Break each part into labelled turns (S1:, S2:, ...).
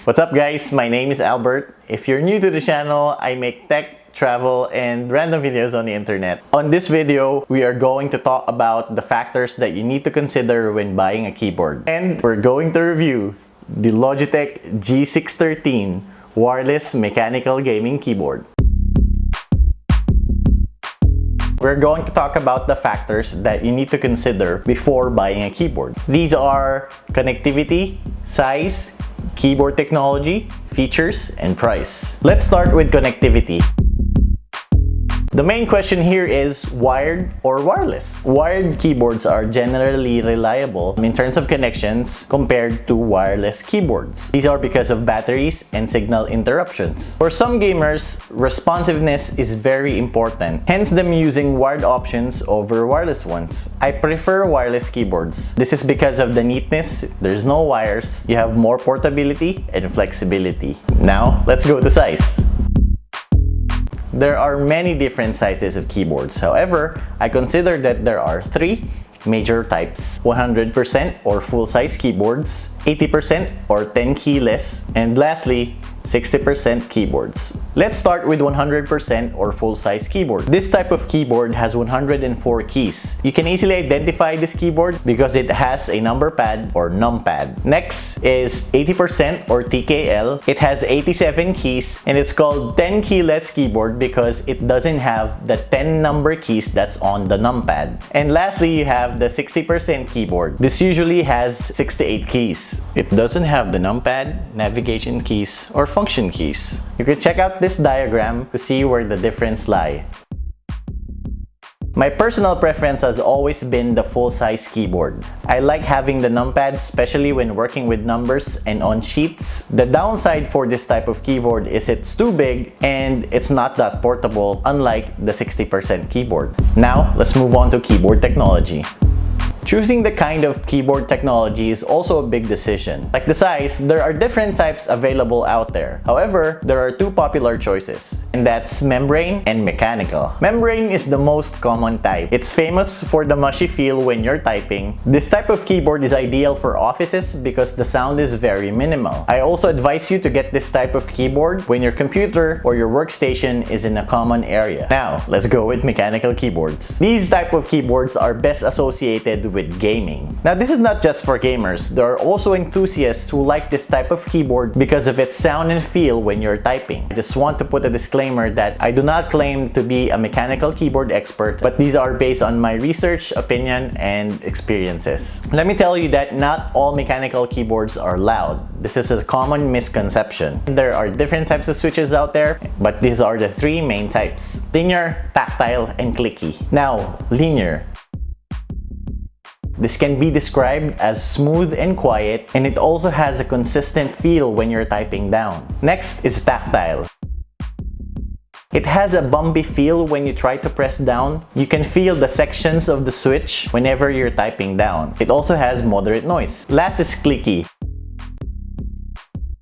S1: What's up guys, my name is Albert. If you're new to the channel, I make tech, travel, and random videos on the internet. On this video, we are going to talk about the factors that you need to consider when buying a keyboard. And we're going to review the Logitech G613 wireless mechanical gaming keyboard. We're going to talk about the factors that you need to consider before buying a keyboard. These are connectivity, size, keyboard technology, features, and price. Let's start with connectivity. The main question here is wired or wireless. Wired keyboards are generally reliable in terms of connections compared to wireless keyboards. These are because of batteries and signal interruptions. For some gamers, responsiveness is very important, hence them using wired options over wireless ones. I prefer wireless keyboards. This is because of the neatness, there's no wires, you have more portability and flexibility. Now, let's go to size. There are many different sizes of keyboards. However, I consider that there are three major types: 100% or full-size keyboards, 80% or 10 keyless, and lastly, 60% keyboards. Let's start with 100% or full-size keyboard. This type of keyboard has 104 keys. You can easily identify this keyboard because it has a number pad or numpad. Next is 80% or TKL. It has 87 keys and it's called 10 keyless keyboard because it doesn't have the 10 number keys that's on the numpad. And lastly, you have the 60% keyboard. This usually has 68 keys. It doesn't have the numpad, navigation keys, or function keys. You can check out this diagram to see where the difference lie. My personal preference has always been the full-size keyboard. I like having the numpad, especially when working with numbers and on sheets. The downside for this type of keyboard is it's too big and it's not that portable, unlike the 60% keyboard. Now, let's move on to keyboard technology. Choosing the kind of keyboard technology is also a big decision. Like the size, there are different types available out there. However, there are two popular choices, and that's membrane and mechanical. Membrane is the most common type. It's famous for the mushy feel when you're typing. This type of keyboard is ideal for offices because the sound is very minimal. I also advise you to get this type of keyboard when your computer or your workstation is in a common area. Now, let's go with mechanical keyboards. These type of keyboards are best associated with gaming. Now, this is not just for gamers. There are also enthusiasts who like this type of keyboard because of its sound and feel when you're typing. I just want to put a disclaimer that I do not claim to be a mechanical keyboard expert, but these are based on my research, opinion, and experiences. Let me tell you that not all mechanical keyboards are loud. This is a common misconception. There are different types of switches out there, but these are the three main types: linear, tactile, and clicky. Now, linear. This can be described as smooth and quiet, and it also has a consistent feel when you're typing down. Next is tactile. It has a bumpy feel when you try to press down. You can feel the sections of the switch whenever you're typing down. It also has moderate noise. Last is clicky.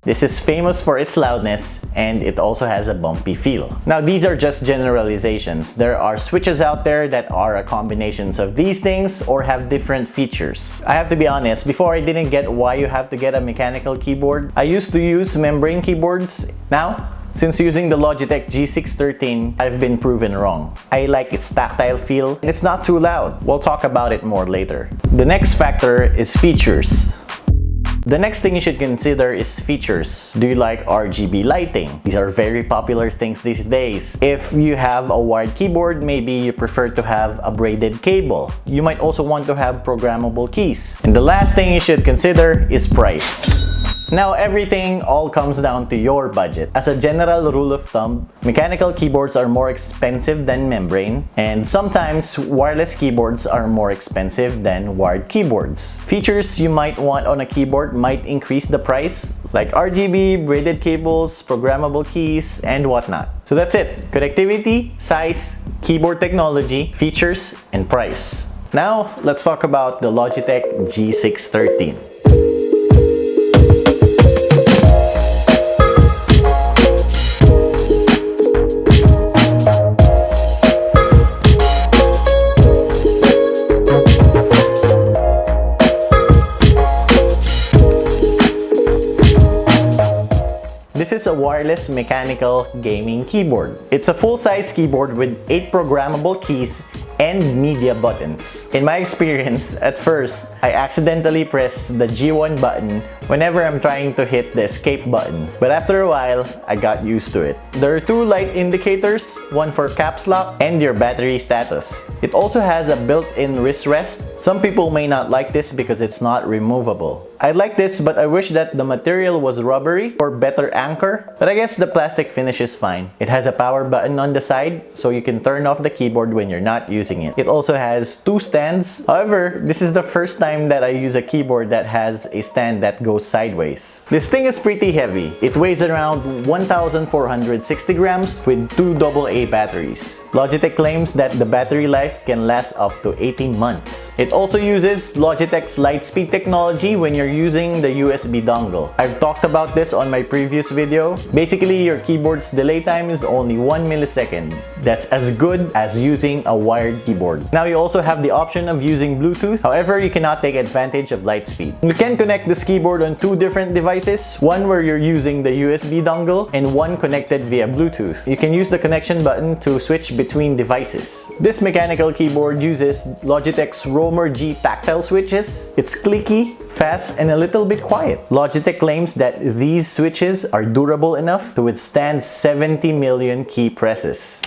S1: This is famous for its loudness and it also has a bumpy feel. Now, these are just generalizations. There are switches out there that are a combinations of these things or have different features. I have to be honest, before I didn't get why you have to get a mechanical keyboard. I used to use membrane keyboards. Now, since using the Logitech G613, I've been proven wrong. I like its tactile feel and it's not too loud. We'll talk about it more later. The next factor is features. The next thing you should consider is features. Do you like RGB lighting? These are very popular things these days. If you have a wired keyboard, maybe you prefer to have a braided cable. You might also want to have programmable keys. And the last thing you should consider is price. Now, everything all comes down to your budget. As a general rule of thumb, mechanical keyboards are more expensive than membrane, and sometimes wireless keyboards are more expensive than wired keyboards. Features you might want on a keyboard might increase the price, like RGB, braided cables, programmable keys, and whatnot. So that's it. Connectivity, size, keyboard technology, features, and price. Now, let's talk about the Logitech G613. a wireless mechanical gaming keyboard. It's a full-size keyboard with 8 programmable keys and media buttons. In my experience, at first, I accidentally press the G1 button whenever I'm trying to hit the escape button. But after a while, I got used to it. There are 2 light indicators, one for caps lock and your battery status. It also has a built-in wrist rest. Some people may not like this because it's not removable. I like this, but I wish that the material was rubbery for better anchor. But I guess the plastic finish is fine. It has a power button on the side, so you can turn off the keyboard when you're not using it. It also has 2 stands. However, this is the first time that I use a keyboard that has a stand that goes sideways. This thing is pretty heavy. It weighs around 1,460 grams with 2 AA batteries. Logitech claims that the battery life can last up to 18 months. It also uses Logitech's Lightspeed technology when you're using the USB dongle. I've talked about this on my previous video. Basically, your keyboard's delay time is only 1 millisecond. That's as good as using a wired keyboard. Now you also have the option of using Bluetooth. However, you cannot take advantage of Lightspeed. You can connect this keyboard on 2 different devices, one where you're using the USB dongle and one connected via Bluetooth. You can use the connection button to switch between devices. This mechanical keyboard uses Logitech's Roamer G tactile switches. It's clicky, fast, and a little bit quiet. Logitech claims that these switches are durable enough to withstand 70 million key presses.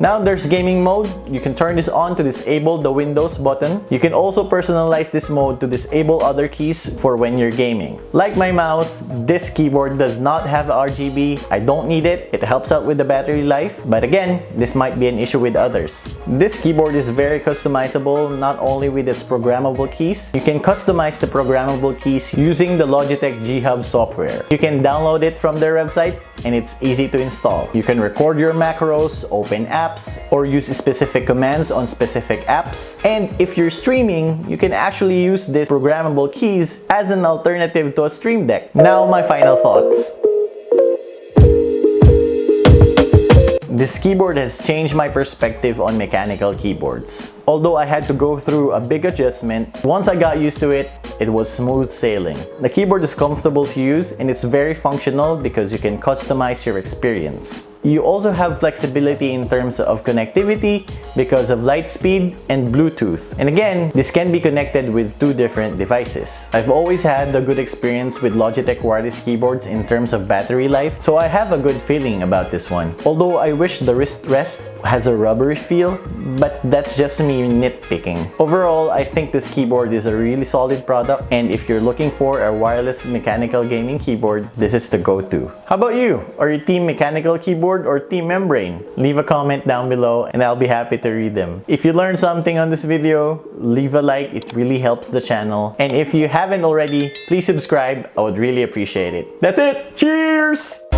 S1: Now there's gaming mode. You can turn this on to disable the Windows button. You can also personalize this mode to disable other keys for when you're gaming. Like my mouse, this keyboard does not have RGB. I don't need it. It helps out with the battery life. But again, this might be an issue with others. This keyboard is very customizable, not only with its programmable keys. You can customize the programmable keys using the Logitech G Hub software. You can download it from their website and it's easy to install. You can record your macros, open apps, or use specific commands on specific apps. And if you're streaming, you can actually use these programmable keys as an alternative to a Stream Deck. Now my final thoughts. This keyboard has changed my perspective on mechanical keyboards. Although I had to go through a big adjustment, once I got used to it, it was smooth sailing. The keyboard is comfortable to use and it's very functional because you can customize your experience. You also have flexibility in terms of connectivity because of Lightspeed and Bluetooth. And again, this can be connected with 2 different devices. I've always had a good experience with Logitech wireless keyboards in terms of battery life, so I have a good feeling about this one. Although I wish the wrist rest has a rubbery feel, but that's just me nitpicking. Overall, I think this keyboard is a really solid product, and if you're looking for a wireless mechanical gaming keyboard, this is the go-to. How about you? Are you team mechanical keyboard or team membrane? Leave a comment down below and I'll be happy to read them. If you learned something on this video, leave a like. It really helps the channel. And if you haven't already, please subscribe. I would really appreciate it. That's it. Cheers!